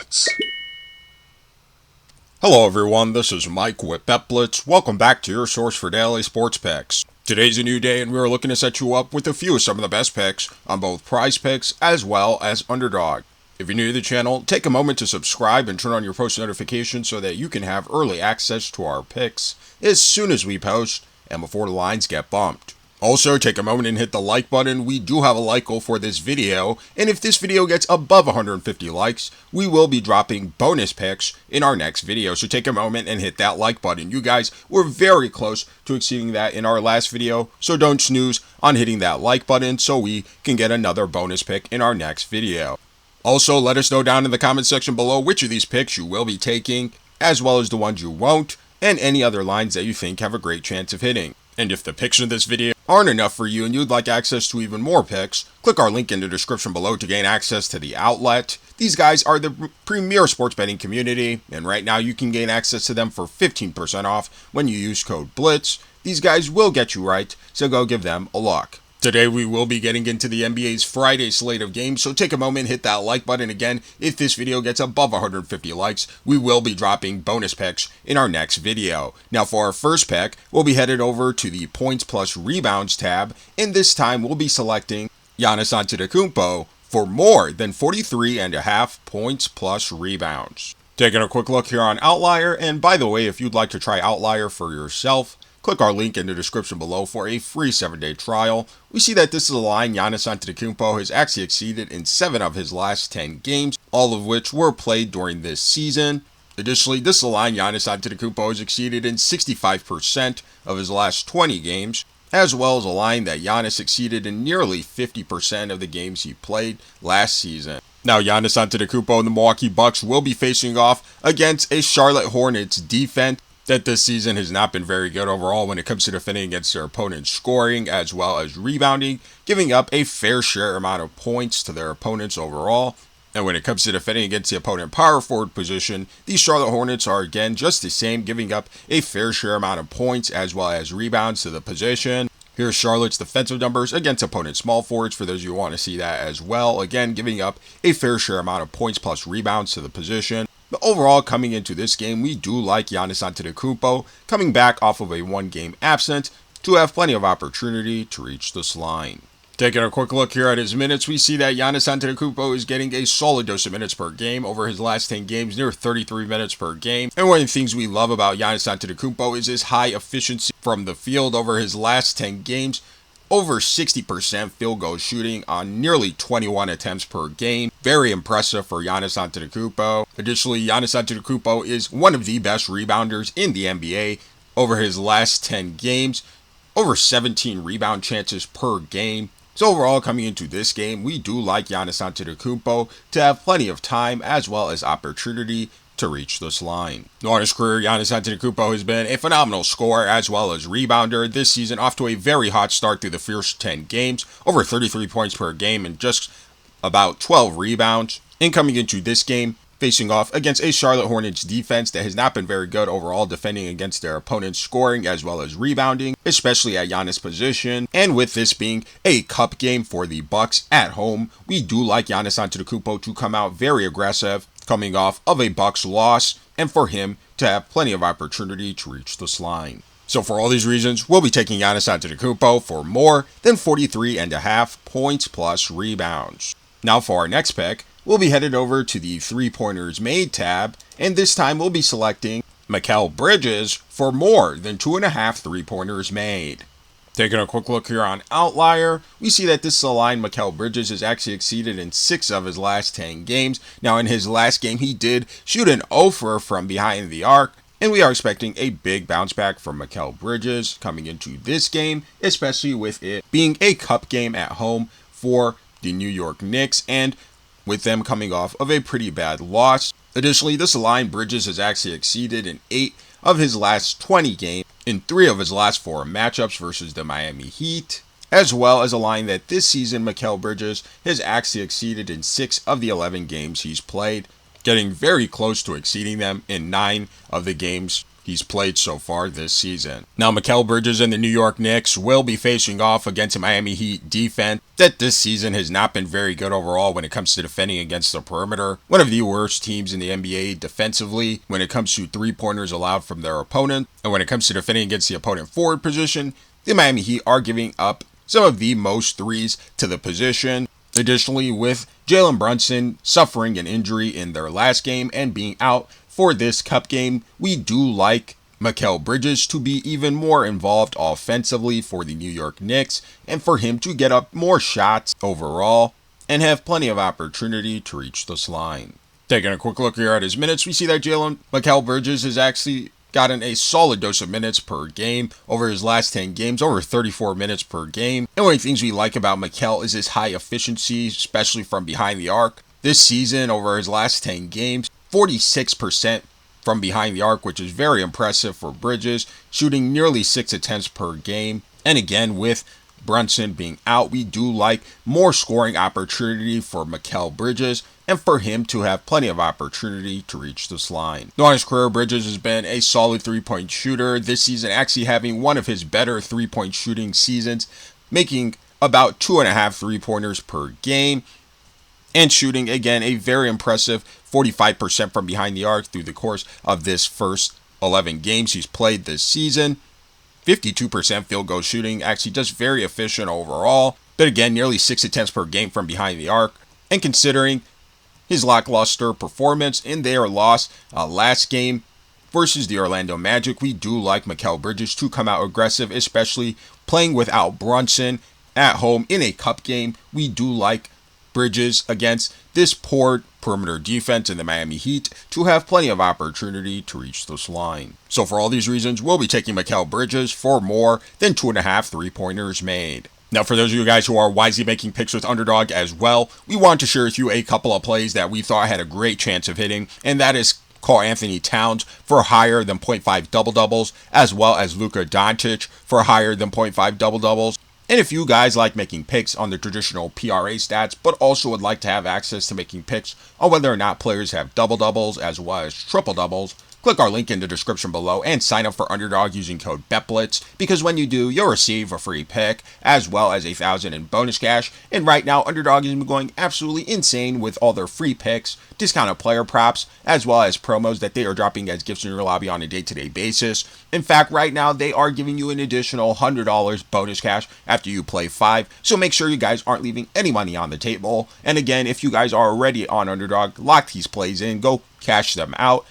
Bets. Hello everyone, this is Mike with BetBlitz. Welcome back to your source for daily sports picks. Today's a new day and we're looking to set you up with a few of some of the best picks on both PrizePicks as well as Underdog. If you're new to the channel, take a moment to subscribe and turn on your post notifications so that you can have early access to our picks as soon as we post and before the lines get bumped. Also, take a moment and hit the like button. We do have a like goal for this video, and if this video gets above 150 likes, we will be dropping bonus picks in our next video. So take a moment and hit that like button. You guys were very close to exceeding that in our last video, so don't snooze on hitting that like button so we can get another bonus pick in our next video. Also, let us know down in the comment section below which of these picks you will be taking, as well as the ones you won't, and any other lines that you think have a great chance of hitting. And if the picks in this video aren't enough for you and you'd like access to even more picks, click our link in the description below to gain access to the outlet. These guys are the premier sports betting community, and right now you can gain access to them for 15% off when you use code BLITZ. These guys will get you right, so go give them a look. Today we will be getting into the NBA's Friday slate of games, so take a moment, hit that like button. Again, if this video gets above 150 likes, we will be dropping bonus picks in our next video. Now for our first pick, we'll be headed over to the points plus rebounds tab, and this time we'll be selecting Giannis Antetokounmpo for more than 43.5 points plus rebounds. Taking a quick look here on Outlier, and by the way, if you'd like to try Outlier for yourself, click our link in the description below for a free 7-day trial. We see that this is a line Giannis Antetokounmpo has actually exceeded in 7 of his last 10 games, all of which were played during this season. Additionally, this is a line Giannis Antetokounmpo has exceeded in 65% of his last 20 games, as well as a line that Giannis exceeded in nearly 50% of the games he played last season. Now, Giannis Antetokounmpo and the Milwaukee Bucks will be facing off against a Charlotte Hornets defense that this season has not been very good overall when it comes to defending against their opponent's scoring as well as rebounding, giving up a fair share amount of points to their opponents overall. And when it comes to defending against the opponent power forward position, these Charlotte Hornets are again just the same, giving up a fair share amount of points as well as rebounds to the position. Here's Charlotte's defensive numbers against opponent small forwards for those of you who want to see that as well. Again, giving up a fair share amount of points plus rebounds to the position. But overall, coming into this game, we do like Giannis Antetokounmpo coming back off of a 1-game absence to have plenty of opportunity to reach this line. Taking a quick look here at his minutes, we see that Giannis Antetokounmpo is getting a solid dose of minutes per game over his last 10 games, near 33 minutes per game. And one of the things we love about Giannis Antetokounmpo is his high efficiency from the field over his last 10 games. Over 60% field goal shooting on nearly 21 attempts per game. Very impressive for Giannis Antetokounmpo. Additionally, Giannis Antetokounmpo is one of the best rebounders in the NBA over his last 10 games. Over 17 rebound chances per game. So overall, coming into this game, we do like Giannis Antetokounmpo to have plenty of time as well as opportunity to reach this line. Now in his career, Giannis Antetokounmpo has been a phenomenal scorer as well as rebounder this season, off to a very hot start through the first 10 games, over 33 points per game and just about 12 rebounds. And coming into this game, facing off against a Charlotte Hornets defense that has not been very good overall defending against their opponent's scoring as well as rebounding, especially at Giannis' position. And with this being a cup game for the Bucks at home, we do like Giannis Antetokounmpo to come out very aggressive, coming off of a Bucks loss, and for him to have plenty of opportunity to reach this line. So for all these reasons, we'll be taking Giannis Antetokounmpo for more than 43.5 points plus rebounds. Now for our next pick, we'll be headed over to the 3-pointers made tab, and this time we'll be selecting Mikal Bridges for more than 2.5 3-pointers made. Taking a quick look here on Outlier, we see that this is a line Mikal Bridges has actually exceeded in 6 of his last 10 games. Now in his last game, he did shoot an offer from behind the arc, and we are expecting a big bounce back from Mikal Bridges coming into this game, especially with it being a cup game at home for the New York Knicks, and with them coming off of a pretty bad loss. Additionally, this line Bridges has actually exceeded in 8 of his last 20 games, in 3 of his last 4 matchups versus the Miami Heat, as well as a line that this season Mikal Bridges has actually exceeded in 6 of the 11 games he's played, getting very close to exceeding them in 9 of the games he's played so far this season. Now, Mikal Bridges and the New York Knicks will be facing off against a Miami Heat defense that this season has not been very good overall when it comes to defending against the perimeter. One of the worst teams in the NBA defensively when it comes to three-pointers allowed from their opponent. And when it comes to defending against the opponent forward position, the Miami Heat are giving up some of the most threes to the position. Additionally, with Jalen Brunson suffering an injury in their last game and being out for this cup game, we do like Mikal Bridges to be even more involved offensively for the New York Knicks and for him to get up more shots overall and have plenty of opportunity to reach this line. Taking a quick look here at his minutes, we see that Mikal Bridges has actually gotten a solid dose of minutes per game over his last 10 games, over 34 minutes per game. And one of the things we like about Mikal is his high efficiency, especially from behind the arc. This season, over his last 10 games, 46% from behind the arc, which is very impressive for Bridges, shooting nearly 6 attempts per game. And again, with Brunson being out, we do like more scoring opportunity for Mikal Bridges and for him to have plenty of opportunity to reach this line. Now, on his career, Bridges has been a solid three-point shooter this season, actually having one of his better three-point shooting seasons, making about 2.5 three-pointers per game, and shooting, again, a very impressive 45% from behind the arc through the course of this first 11 games he's played this season. 52% field goal shooting, actually just very efficient overall, but again, nearly 6 attempts per game from behind the arc. And considering his lackluster performance in their loss last game versus the Orlando Magic, we do like Mikal Bridges to come out aggressive, especially playing without Brunson at home in a cup game. We do like Bridges against this poor perimeter defense in the Miami Heat to have plenty of opportunity to reach this line. So for all these reasons, we'll be taking Mikal Bridges for more than 2.5 three-pointers made. Now, for those of you guys who are wisely making picks with Underdog as well, we want to share with you a couple of plays that we thought had a great chance of hitting, and that is Karl Anthony Towns for higher than 0.5 double-doubles, as well as Luka Doncic for higher than 0.5 double-doubles. And if you guys like making picks on the traditional PRA stats, but also would like to have access to making picks on whether or not players have double-doubles as well as triple-doubles, click our link in the description below and sign up for Underdog using code BETBLITZ, because when you do, you'll receive a free pick as well as $1,000 in bonus cash. And right now, Underdog has been going absolutely insane with all their free picks, discounted player props, as well as promos that they are dropping as gifts in your lobby on a day-to-day basis. In fact, right now, they are giving you an additional $100 bonus cash after you play 5, so make sure you guys aren't leaving any money on the table. And again, if you guys are already on Underdog, lock these plays in, go cash them out.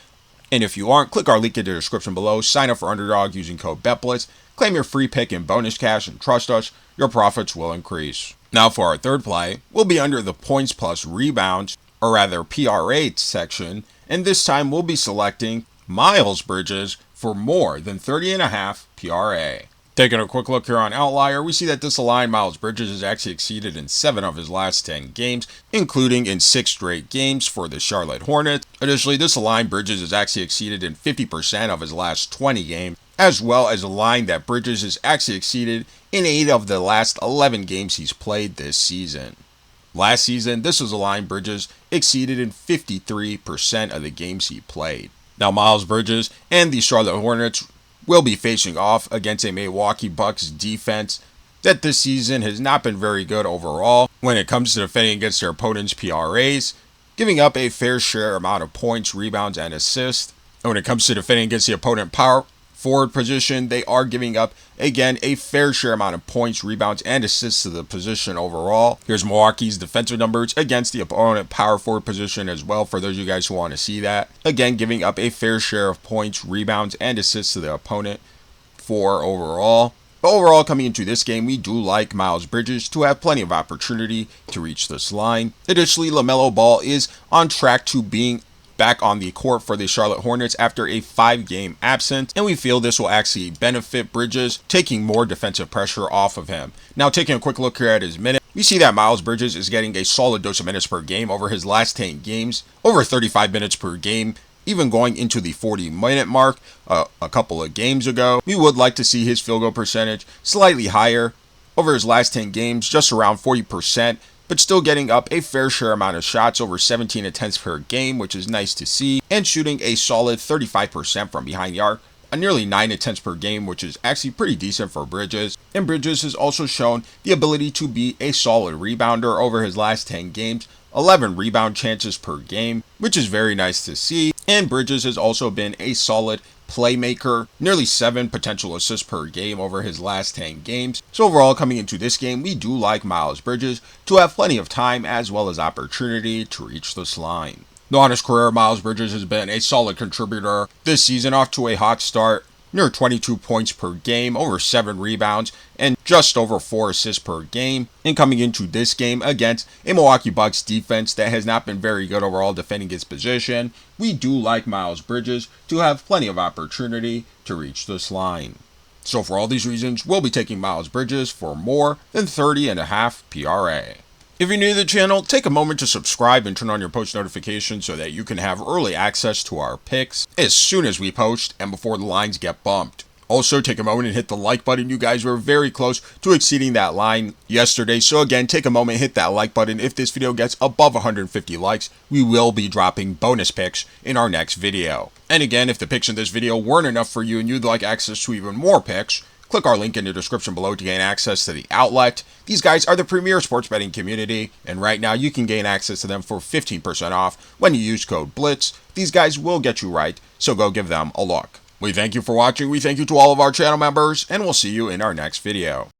And if you aren't, click our link in the description below, sign up for Underdog using code BETBLITZ, claim your free pick and bonus cash, and trust us, your profits will increase. Now for our third play, we'll be under the points plus rebounds, or rather PRA section, and this time we'll be selecting Miles Bridges for more than 30.5 PRA. Taking a quick look here on Outlier, we see that this line Miles Bridges has actually exceeded in 7 of his last 10 games, including in 6 straight games for the Charlotte Hornets. Additionally, this line Bridges has actually exceeded in 50% of his last 20 games, as well as a line that Bridges has actually exceeded in 8 of the last 11 games he's played this season. Last season, this was a line Bridges exceeded in 53% of the games he played. Now, Miles Bridges and the Charlotte Hornets will be facing off against a Milwaukee Bucks defense that this season has not been very good overall when it comes to defending against their opponents' PRAs, giving up a fair share amount of points, rebounds, and assists. And when it comes to defending against the opponent power forward position, they are giving up, again, a fair share amount of points, rebounds, and assists to the position overall. Here's Milwaukee's defensive numbers against the opponent power forward position as well, for those of you guys who want to see that. Again, giving up a fair share of points, rebounds, and assists to the opponent for overall. But overall, coming into this game, we do like Miles Bridges to have plenty of opportunity to reach this line. Additionally, LaMelo Ball is on track to being back on the court for the Charlotte Hornets after a 5-game absence, and we feel this will actually benefit Bridges, taking more defensive pressure off of him. Now, taking a quick look here at his minutes, we see that Miles Bridges is getting a solid dose of minutes per game over his last 10 games, over 35 minutes per game, even going into the 40-minute mark a couple of games ago. We would like to see his field goal percentage slightly higher over his last 10 games, just around 40%, but still getting up a fair share amount of shots, over 17 attempts per game, which is nice to see, and shooting a solid 35% from behind the arc, a nearly 9 attempts per game, which is actually pretty decent for Bridges. And Bridges has also shown the ability to be a solid rebounder over his last 10 games. 11 rebound chances per game, which is very nice to see. And Bridges has also been a solid playmaker, nearly 7 potential assists per game over his last 10 games. So overall, coming into this game, we do like Mikal Bridges to have plenty of time as well as opportunity to reach this line. Though on his career, Mikal Bridges has been a solid contributor this season, off to a hot start. Near 22 points per game, over 7 rebounds, and just over 4 assists per game. And coming into this game against a Milwaukee Bucks defense that has not been very good overall defending its position, we do like Mikal Bridges to have plenty of opportunity to reach this line. So for all these reasons, we'll be taking Mikal Bridges for more than 30.5 PRA. If you're new to the channel, take a moment to subscribe and turn on your post notifications so that you can have early access to our picks as soon as we post and before the lines get bumped. Also, take a moment and hit the like button. You guys were very close to exceeding that line yesterday. So again, take a moment, hit that like button. If this video gets above 150 likes, we will be dropping bonus picks in our next video. And again, if the picks in this video weren't enough for you and you'd like access to even more picks, click our link in the description below to gain access to the outlet. These guys are the premier sports betting community, and right now you can gain access to them for 15% off when you use code BLITZ. These guys will get you right, so go give them a look. We thank you for watching, we thank you to all of our channel members, and we'll see you in our next video.